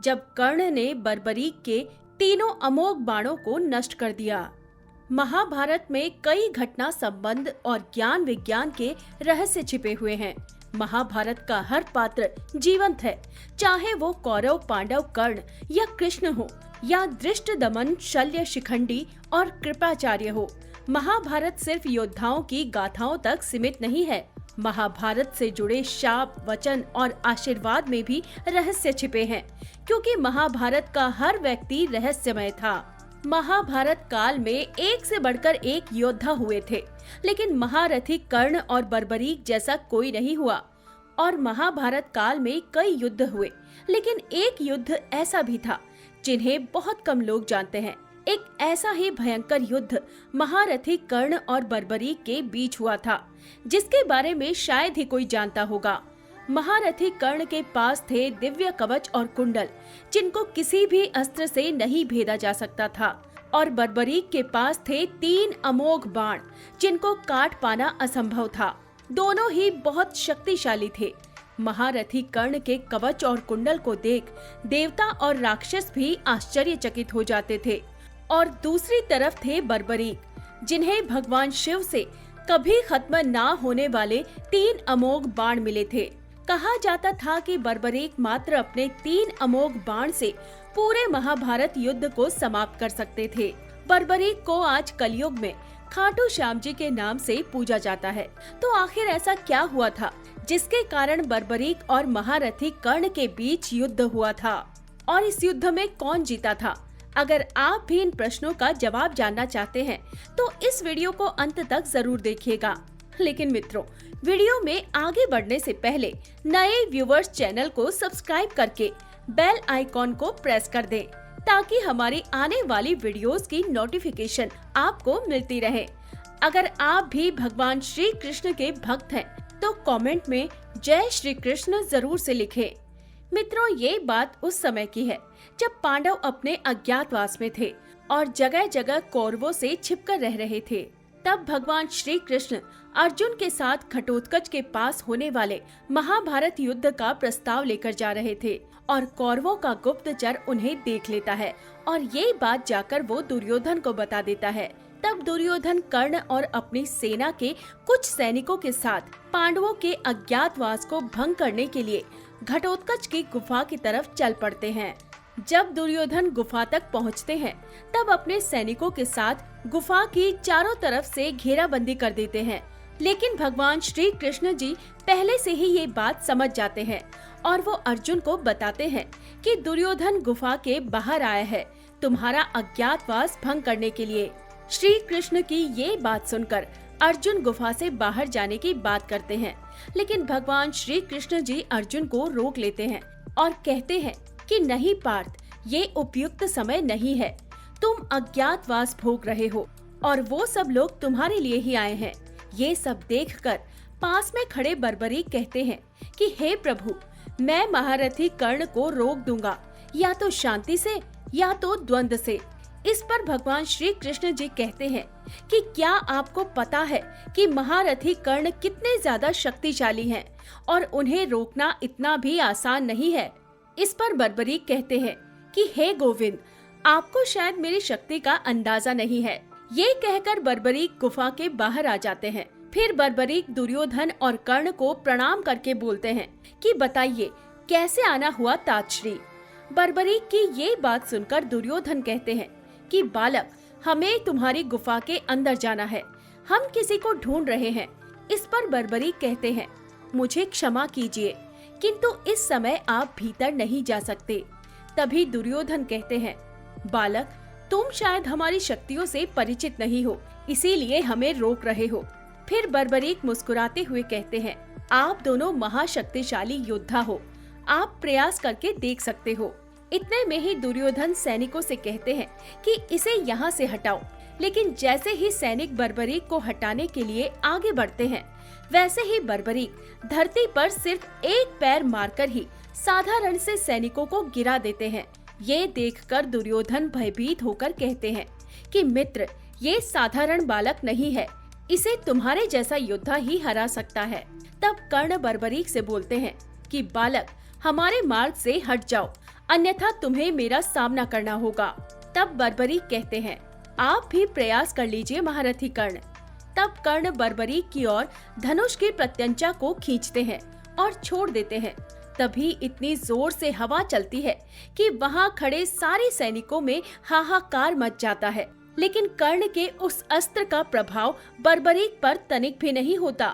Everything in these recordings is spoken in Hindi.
जब कर्ण ने बर्बरीक के तीनों अमोघ बाणों को नष्ट कर दिया। महाभारत में कई घटना संबंध और ज्ञान विज्ञान के रहस्य छिपे हुए हैं। महाभारत का हर पात्र जीवंत है, चाहे वो कौरव पांडव कर्ण या कृष्ण हो या धृष्टद्युम्न शल्य शिखंडी और कृपाचार्य हो। महाभारत सिर्फ योद्धाओं की गाथाओं तक सीमित नहीं है। महाभारत से जुड़े शाप, वचन और आशीर्वाद में भी रहस्य छिपे हैं, क्योंकि महाभारत का हर व्यक्ति रहस्यमय था। महाभारत काल में एक से बढ़कर एक योद्धा हुए थे, लेकिन महारथी कर्ण और बर्बरीक जैसा कोई नहीं हुआ। और महाभारत काल में कई युद्ध हुए, लेकिन एक युद्ध ऐसा भी था जिन्हें बहुत कम लोग जानते हैं। एक ऐसा ही भयंकर युद्ध महारथी कर्ण और बर्बरीक के बीच हुआ था, जिसके बारे में शायद ही कोई जानता होगा। महारथी कर्ण के पास थे दिव्य कवच और कुंडल, जिनको किसी भी अस्त्र से नहीं भेदा जा सकता था, और बर्बरीक के पास थे 3 अमोघ बाण, जिनको काट पाना असंभव था। दोनों ही बहुत शक्तिशाली थे। महारथी कर्ण के कवच और कुंडल को देख देवता और राक्षस भी आश्चर्यचकित हो जाते थे। और दूसरी तरफ थे बर्बरीक, जिन्हें भगवान शिव से कभी खत्म ना होने वाले 3 अमोघ बाण मिले थे। कहा जाता था कि बर्बरीक मात्र अपने 3 अमोघ बाण से पूरे महाभारत युद्ध को समाप्त कर सकते थे। बर्बरीक को आज कलयुग में खाटू श्याम जी के नाम से पूजा जाता है। तो आखिर ऐसा क्या हुआ था जिसके कारण बर्बरीक और महारथी कर्ण के बीच युद्ध हुआ था, और इस युद्ध में कौन जीता था? अगर आप भी इन प्रश्नों का जवाब जानना चाहते हैं तो इस वीडियो को अंत तक जरूर देखिएगा। लेकिन मित्रों, वीडियो में आगे बढ़ने से पहले नए व्यूवर्स चैनल को सब्सक्राइब करके बेल आइकॉन को प्रेस कर दें, ताकि हमारी आने वाली वीडियोस की नोटिफिकेशन आपको मिलती रहे। अगर आप भी भगवान श्री कृष्ण के भक्त हैं तो कमेंट में जय श्री कृष्ण जरूर से लिखें। मित्रों, ये बात उस समय की है जब पांडव अपने अज्ञातवास में थे और जगह जगह कौरवों से छिपकर रह रहे थे। तब भगवान श्री कृष्ण अर्जुन के साथ घटोत्कच के पास होने वाले महाभारत युद्ध का प्रस्ताव लेकर जा रहे थे, और कौरवों का गुप्तचर उन्हें देख लेता है और ये बात जाकर वो दुर्योधन को बता देता है। तब दुर्योधन कर्ण और अपनी सेना के कुछ सैनिकों के साथ पांडवों के अज्ञातवास को भंग करने के लिए घटोत्कच की गुफा की तरफ चल पड़ते हैं। जब दुर्योधन गुफा तक पहुंचते हैं, तब अपने सैनिकों के साथ गुफा की चारों तरफ से घेराबंदी कर देते हैं। लेकिन भगवान श्री कृष्ण जी पहले से ही ये बात समझ जाते हैं और वो अर्जुन को बताते हैं कि दुर्योधन गुफा के बाहर आया है तुम्हारा अज्ञातवास भंग करने के लिए। श्री कृष्ण की ये बात सुनकर अर्जुन गुफा से बाहर जाने की बात करते हैं, लेकिन भगवान श्री कृष्ण जी अर्जुन को रोक लेते हैं और कहते हैं कि नहीं पार्थ, ये उपयुक्त समय नहीं है। तुम अज्ञातवास भोग रहे हो और वो सब लोग तुम्हारे लिए ही आए हैं। ये सब देखकर पास में खड़े बर्बरीक कहते हैं कि हे प्रभु, मैं महारथी कर्ण को रोक दूंगा, या तो शांति से या तो द्वंद्व से। इस पर भगवान श्री कृष्ण जी कहते हैं कि क्या आपको पता है कि महारथी कर्ण कितने ज्यादा शक्तिशाली हैं और उन्हें रोकना इतना भी आसान नहीं है। इस पर बर्बरीक कहते हैं कि हे गोविंद, आपको शायद मेरी शक्ति का अंदाजा नहीं है। ये कहकर बर्बरीक गुफा के बाहर आ जाते हैं। फिर बर्बरीक दुर्योधन और कर्ण को प्रणाम करके बोलते हैं कि बताइए कैसे आना हुआ ताजश्री। बर्बरीक की ये बात सुनकर दुर्योधन कहते हैं कि बालक, हमें तुम्हारी गुफा के अंदर जाना है, हम किसी को ढूंढ रहे हैं। इस पर बर्बरीक कहते हैं मुझे क्षमा कीजिए, किंतु इस समय आप भीतर नहीं जा सकते। तभी दुर्योधन कहते हैं बालक, तुम शायद हमारी शक्तियों से परिचित नहीं हो, इसीलिए हमें रोक रहे हो। फिर बर्बरीक मुस्कुराते हुए कहते हैं आप दोनों महाशक्तिशाली योद्धा हो, आप प्रयास करके देख सकते हो। इतने में ही दुर्योधन सैनिकों से कहते हैं कि इसे यहाँ से हटाओ। लेकिन जैसे ही सैनिक बर्बरीक को हटाने के लिए आगे बढ़ते हैं, वैसे ही बर्बरीक धरती पर सिर्फ एक पैर मारकर ही साधारण से सैनिकों को गिरा देते हैं। ये देखकर दुर्योधन भयभीत होकर कहते हैं कि मित्र, ये साधारण बालक नहीं है, इसे तुम्हारे जैसा योद्धा ही हरा सकता है। तब कर्ण बर्बरीक से बोलते हैं कि बालक, हमारे मार्ग से हट जाओ, अन्यथा तुम्हें मेरा सामना करना होगा। तब बर्बरीक कहते हैं, आप भी प्रयास कर लीजिए महारथी कर्ण। तब कर्ण बर्बरीक की ओर धनुष की प्रत्यंचा को खींचते हैं और छोड़ देते हैं। तभी इतनी जोर से हवा चलती है कि वहां खड़े सारे सैनिकों में हाहाकार मच जाता है। लेकिन कर्ण के उस अस्त्र का प्रभाव बर्बरीक पर तनिक भी नहीं होता।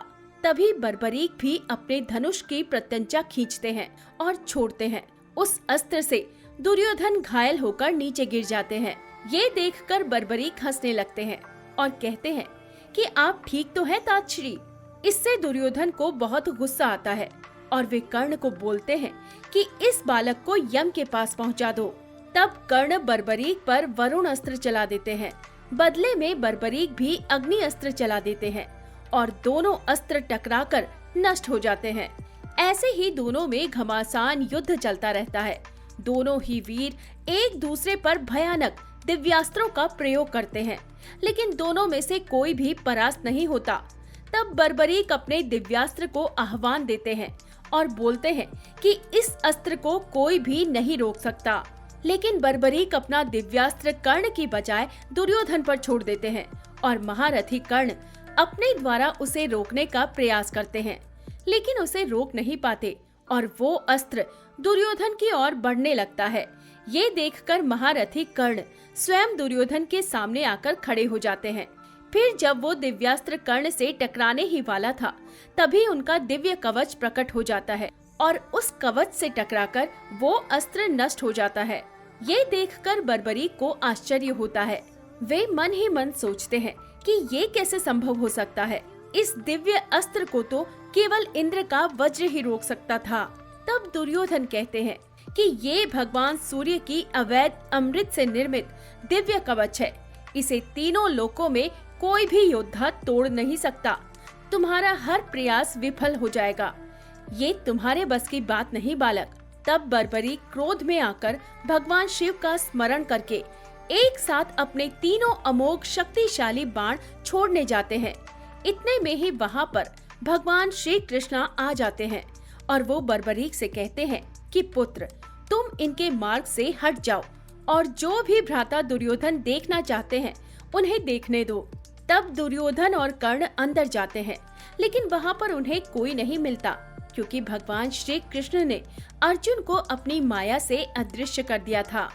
तभी बर्बरीक भी अपने धनुष की प्रत्यंचा खींचते हैं और छोड़ते हैं। उस अस्त्र से दुर्योधन घायल होकर नीचे गिर जाते हैं। ये देखकर बर्बरीक हंसने लगते हैं और कहते हैं कि आप ठीक तो हैं तातश्री। इससे दुर्योधन को बहुत गुस्सा आता है और वे कर्ण को बोलते हैं कि इस बालक को यम के पास पहुंचा दो। तब कर्ण बर्बरीक पर वरुण अस्त्र चला देते हैं। बदले में बर्बरीक भी अग्नि अस्त्र चला देते हैं और दोनों अस्त्र टकराकर नष्ट हो जाते हैं। ऐसे ही दोनों में घमासान युद्ध चलता रहता है। दोनों ही वीर एक दूसरे पर भयानक दिव्यास्त्रों का प्रयोग करते हैं, लेकिन दोनों में से कोई भी परास्त नहीं होता। तब बर्बरीक अपने दिव्यास्त्र को आह्वान देते हैं और बोलते हैं कि इस अस्त्र को कोई भी नहीं रोक सकता। लेकिन बर्बरीक अपना दिव्यास्त्र कर्ण की बजाय दुर्योधन पर छोड़ देते हैं और महारथी कर्ण अपने द्वारा उसे रोकने का प्रयास करते हैं, लेकिन उसे रोक नहीं पाते और वो अस्त्र दुर्योधन की ओर बढ़ने लगता है। ये देखकर महारथी कर्ण स्वयं दुर्योधन के सामने आकर खड़े हो जाते हैं। फिर जब वो दिव्यास्त्र कर्ण से टकराने ही वाला था, तभी उनका दिव्य कवच प्रकट हो जाता है और उस कवच से टकराकर वो अस्त्र नष्ट हो जाता है। ये देखकर बर्बरीक को आश्चर्य होता है। वे मन ही मन सोचते हैं कि ये कैसे संभव हो सकता है। इस दिव्य अस्त्र को तो केवल इंद्र का वज्र ही रोक सकता था। तब दुर्योधन कहते हैं कि ये भगवान सूर्य की अवैध अमृत से निर्मित दिव्य कवच है। इसे तीनों लोकों में कोई भी योद्धा तोड़ नहीं सकता। तुम्हारा हर प्रयास विफल हो जाएगा। ये तुम्हारे बस की बात नहीं बालक। तब बर्बरीक क्रोध में आकर भगवान शिव का स्मरण करके एक साथ अपने तीनों अमोघ शक्तिशाली बाण छोड़ने जाते हैं। इतने में ही वहाँ पर भगवान श्री कृष्णा आ जाते हैं और वो बर्बरीक से कहते हैं कि पुत्र, तुम इनके मार्ग से हट जाओ और जो भी भ्राता दुर्योधन देखना चाहते हैं उन्हें देखने दो। तब दुर्योधन और कर्ण अंदर जाते हैं, लेकिन वहाँ पर उन्हें कोई नहीं मिलता, क्योंकि भगवान श्री कृष्ण ने अर्जुन को अपनी माया से अदृश्य कर दिया था।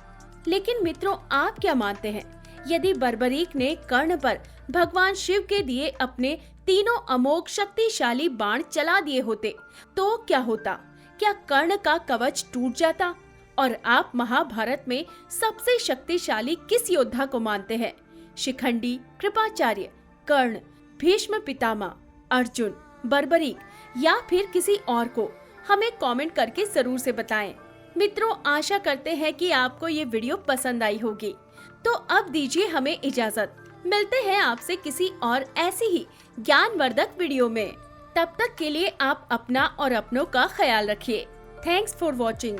लेकिन मित्रों, आप क्या मानते हैं? यदि बर्बरीक ने कर्ण पर भगवान शिव के दिए अपने तीनों अमोघ शक्तिशाली बाण चला दिए होते तो क्या होता? क्या कर्ण का कवच टूट जाता? और आप महाभारत में सबसे शक्तिशाली किस योद्धा को मानते हैं? शिखंडी, कृपाचार्य, कर्ण, भीष्म पितामह, अर्जुन, बर्बरीक या फिर किसी और को? हमें कमेंट करके जरूर से बताएं। मित्रों, आशा करते हैं कि आपको ये वीडियो पसंद आई होगी। तो अब दीजिए हमें इजाजत। मिलते हैं आपसे किसी और ऐसी ही ज्ञानवर्धक वीडियो में। तब तक के लिए आप अपना और अपनों का ख्याल रखिए। Thanks for watching.